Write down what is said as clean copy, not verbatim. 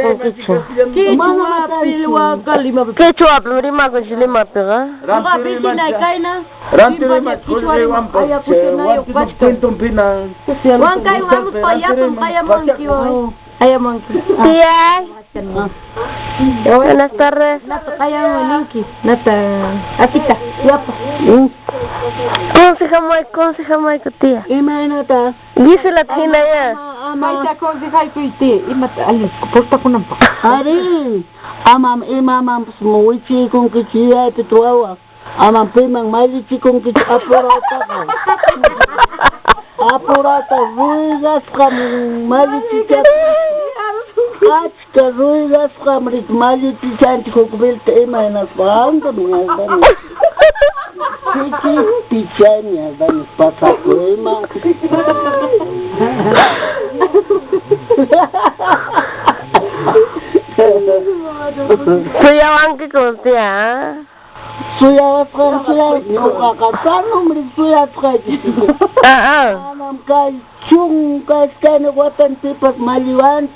con quechua. Quechua, pero rima con chilima pega. Tía. Buenas tardes. Consejamay tu tía. Dice la tina ya. Ari, amam imamam smuichi con que chia te tuawa. Amam pimang malichi con que apurata ruigas kam malichi Kachka ruigas kam rit malichi chanti kokbelta imainas bangka dungan. Pichi pichanya dan pasaku emang. Suyawan ke kontia. Suya Francia, no kakasano mri suya kaji. Anam kai chung kai skane watan tipas maliwan.